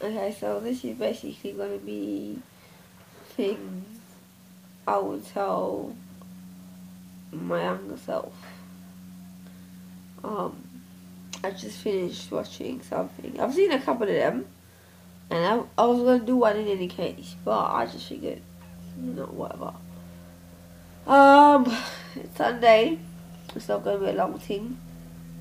Okay, so this is basically going to be things I would tell my younger self. Um, I just finished watching something. I've seen a couple of them, and I was going to do one in any case, but I just figured, whatever. Um, it's Sunday. It's not going to be a long thing.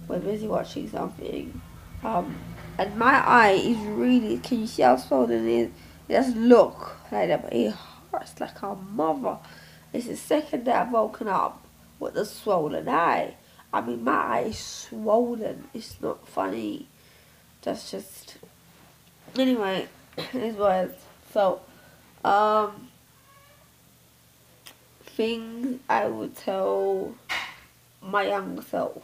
We're busy watching something. Um, and my eye is really, can you see how swollen it is? It doesn't look like that, but it hurts like a mother. It's the second day I've woken up with a swollen eye. I mean, my eye is swollen. It's not funny. That's just, anyway, it was. So, um, things I would tell my younger self.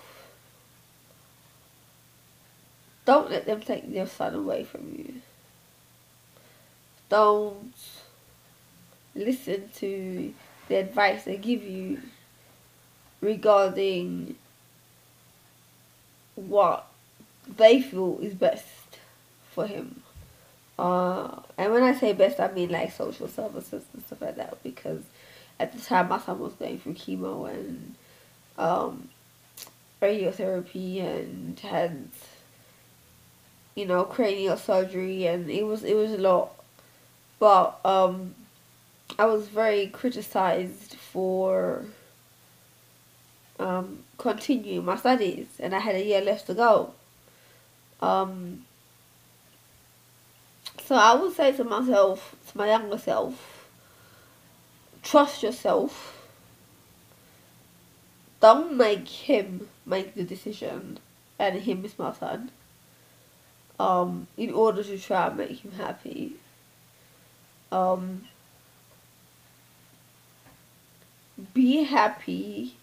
Don't let them take your son away from you. Don't listen to the advice they give you regarding what they feel is best for him. And when I say best, I mean like social services and stuff like that, because at the time my son was going through chemo and radiotherapy and had cranial surgery, and it was a lot. But I was very criticized for continuing my studies, and I had a year left to go. So I would say to myself, to my younger self, trust yourself. Don't make him make the decision, and him is my son. In order to try and make him happy. Be happy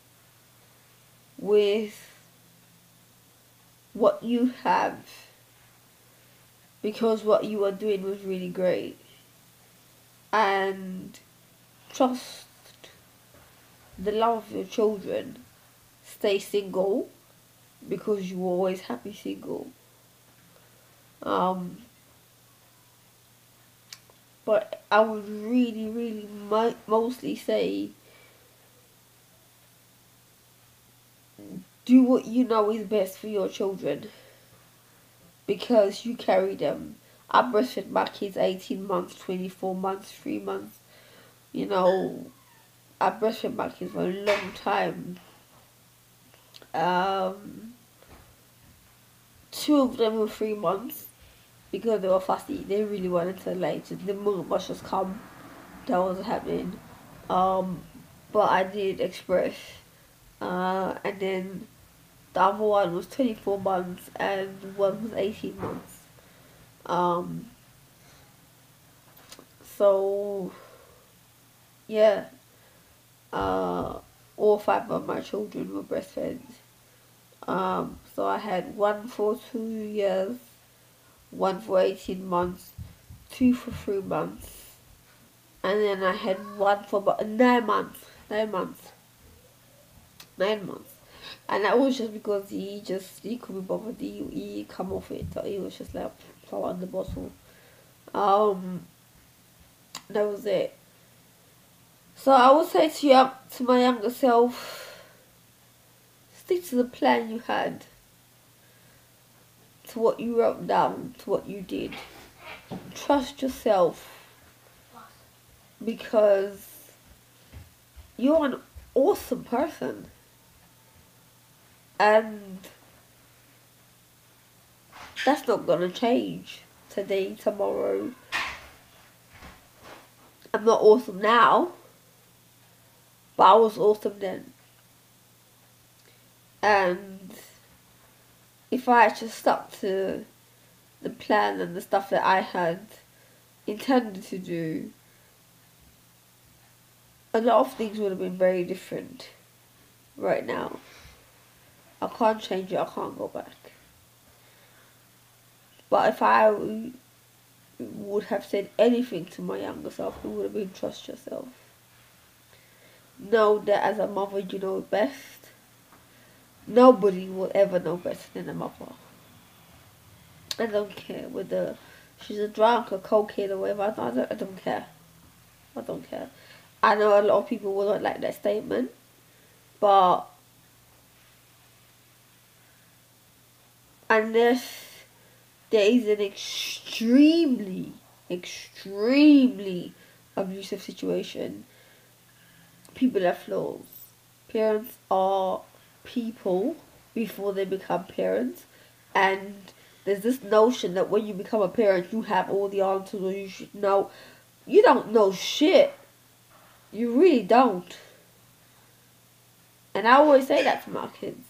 with what you have, because what you are doing was really great, and trust the love of your children. Stay single, because you were always happy single. But I would really mostly say, do what you know is best for your children, because you carry them. I breastfed my kids 18 months, 24 months, 3 months. I breastfed my kids for a long time. 2 of them were 3 months, because they were fussy. They really wanted to, like, the milk must just come. That wasn't happening. But I did express. And then the other one was 24 months and one was 18 months. So, yeah. All 5 of my children were breastfed. So I had one for 2 years, one for 18 months, 2 for 3 months, and then I had one for about 9 months. 9 months. 9 months. And that was just because he couldn't be bothered. He come off it. So he was just like, fall on the bottle. That was it. So I would say to my younger self, stick to the plan you had, to what you wrote down, to what you did. Trust yourself, because you're an awesome person, and that's not gonna change today, tomorrow. I'm not awesome now, but I was awesome then. And if I had just stuck to the plan and the stuff that I had intended to do, a lot of things would have been very different right now. I can't change it, I can't go back. But if I would have said anything to my younger self, it would have been trust yourself. Know that as a mother you know best. Nobody will ever know better than a mother. I don't care whether she's a drunk, a cokehead or whatever. I don't care. I don't care. I know a lot of people will not like that statement, but unless there is an extremely abusive situation, people have flaws. Parents are people before they become parents, and there's this notion that when you become a parent you have all the answers or you should know. You don't know shit. You really don't. And I always say that to my kids.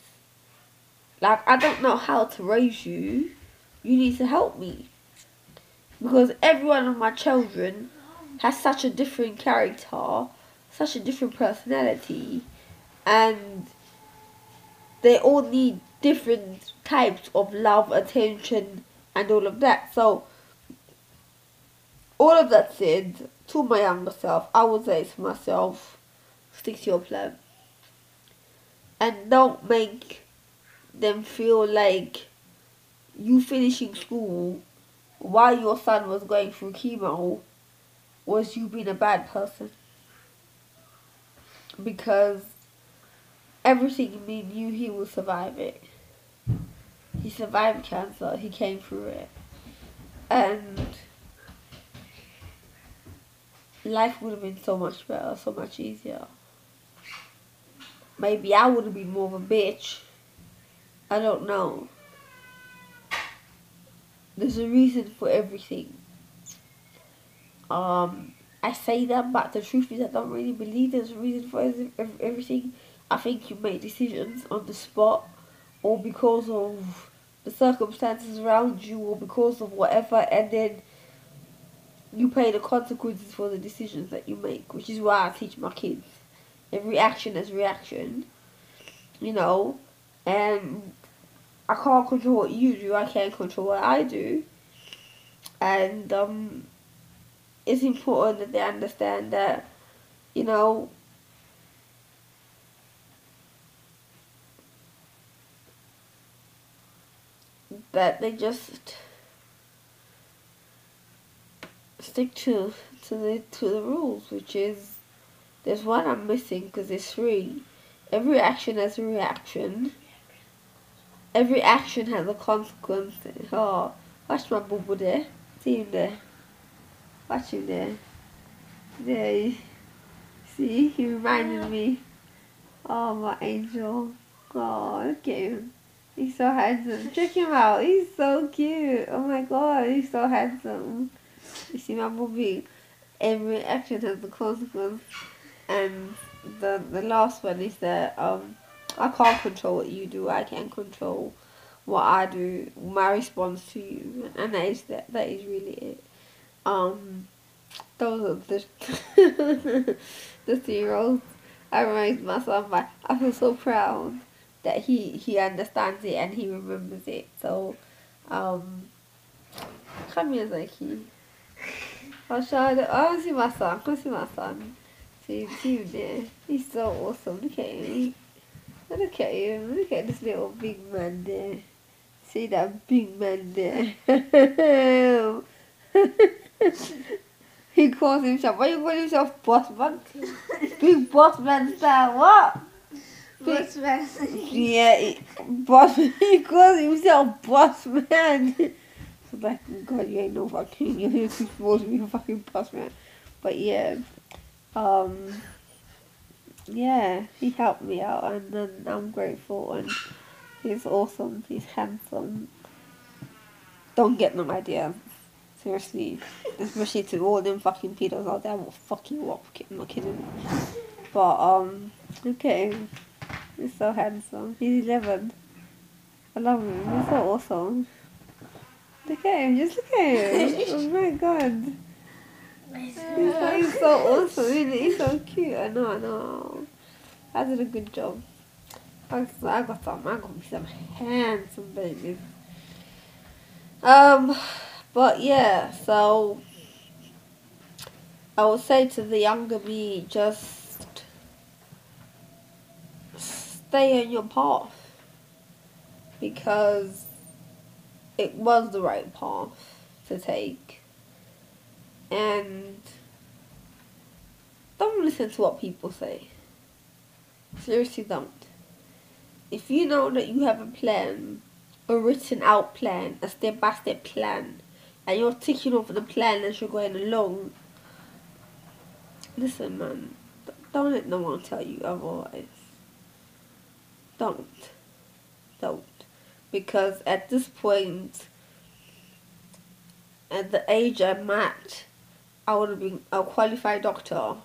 Like, I don't know how to raise you. You need to help me. Because every one of my children has such a different character, such a different personality, and they all need different types of love, attention, and all of that. So, all of that said, to my younger self, I would say to myself, stick to your plan. And don't make them feel like you finishing school while your son was going through chemo was you being a bad person. Because everything me knew he will survive it. He survived cancer, he came through it. And life would have been so much better, so much easier. Maybe I would have been more of a bitch. I don't know. There's a reason for everything. I say that, but the truth is I don't really believe there's a reason for everything. I think you make decisions on the spot, or because of the circumstances around you, or because of whatever, and then you pay the consequences for the decisions that you make, which is why I teach my kids. Every action is reaction, you know, and I can't control what you do, I can't control what I do, and it's important that they understand that, you know, that they just stick to the rules, which is, there's one I'm missing because there's three. Every action has a reaction. Every action has a consequence. Oh, watch my boo there. See him there. Watch him there. There. See, he reminded me. Oh, my angel. Oh, look at him. He's so handsome. Check him out. He's so cute. Oh my god, he's so handsome. You see my movie? Every action has a consequence. And the last one is that I can't control what you do. I can control what I do, my response to you, and that is really it. Those are the the 3 year olds I raised my son by. I feel so proud that he understands it and he remembers it. So, come here, Zaki. I'll show you. Oh, see my son. Come see my son. See him there. He's so awesome. Look at him. Look at him. Look at this little big man there. See that big man there. He calls himself. Why you call himself boss man? Big boss man style. What? Boss man. Yeah, boss. He calls himself boss man. So like, God, you ain't no fucking. You're supposed to be a fucking boss man. But yeah, yeah, he helped me out, and I'm grateful. And he's awesome. He's handsome. Don't get no idea. Seriously. Especially to all them fucking pedos out there. I will fuck you up. I'm not kidding. But, okay. He's so handsome. He's 11. I love him. He's so awesome. Look at him. Just look at him. Oh my god. He's so awesome. He's so cute. I know. I did a good job. I got me some handsome babies. But yeah, so I would say to the younger me, just stay on your path, because it was the right path to take. And don't listen to what people say. Seriously, don't. If you know that you have a plan, a written out plan, a step-by-step plan, and you're ticking off the plan as you're going along, listen, man, don't let no one tell you otherwise. Don't. Don't. Because at this point, at the age I'm at, I would have been a qualified doctor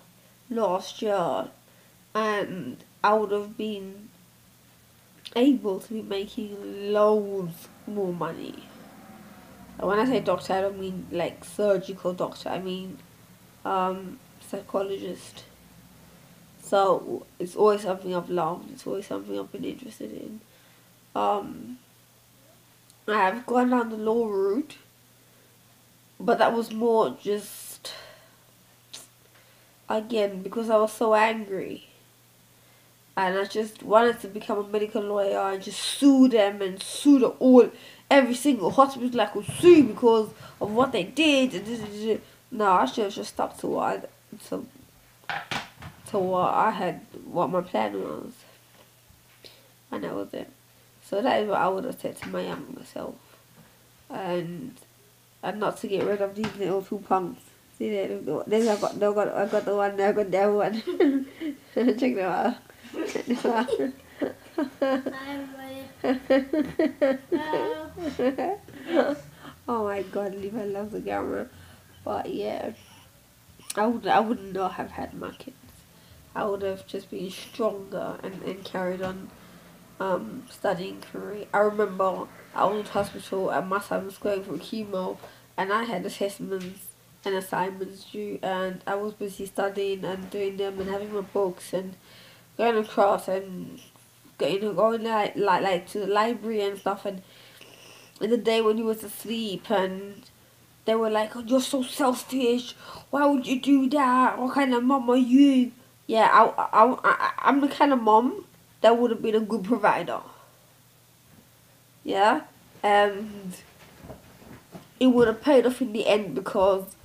last year, and I would have been able to be making loads more money. And when I say doctor, I don't mean like surgical doctor, I mean psychologist. So it's always something I've loved, it's always something I've been interested in. I have gone down the law route, but that was more just, again, because I was so angry. And I just wanted to become a medical lawyer and just sue them and sue every single hospital I could sue because of what they did. No, I should have just stuck to what my plan was. And that was it. So that is what I would have said to my younger self. And not to get rid of these little two punks. See there, I got the one there, I got that one. Check them out. Oh my god, Levi loves the camera. But yeah, I would not have had my kids. I would have just been stronger and carried on studying career. I remember I was in hospital and my son was going through chemo, and I had assessments and assignments due, and I was busy studying and doing them and having my books and going across and going like to the library and stuff. And in the day when he was asleep, and they were like, "Oh, you're so selfish. Why would you do that? What kind of mom are you?" Yeah, I'm the kind of mom that would have been a good provider. Yeah, and it would have paid off in the end, because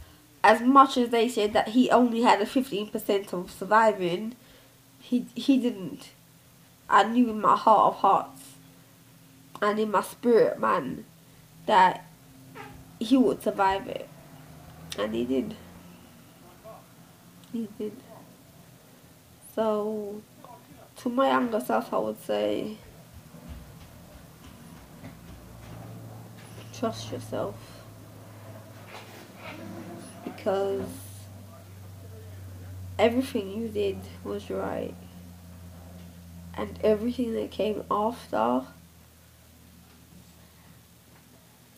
as much as they said that he only had a 15% of surviving, he didn't. I knew in my heart of hearts and in my spirit, man, that he would survive it. And he did. He did. So, to my younger self, I would say, trust yourself. Because everything you did was right. And everything that came after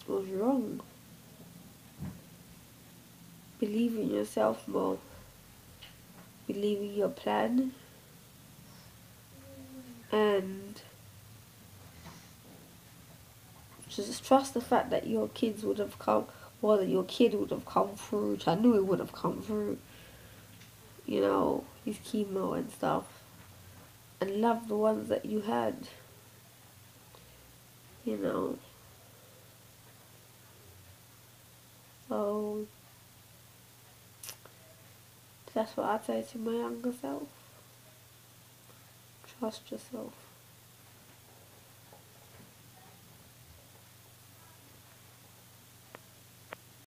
was wrong. Believe in yourself more. Believe in your plan. And just trust the fact that your kids would have come, or that your kid would have come through, which I knew it would have come through, you know, his chemo and stuff. And love the ones that you had, you know. So that's what I'd say to my younger self. Trust yourself.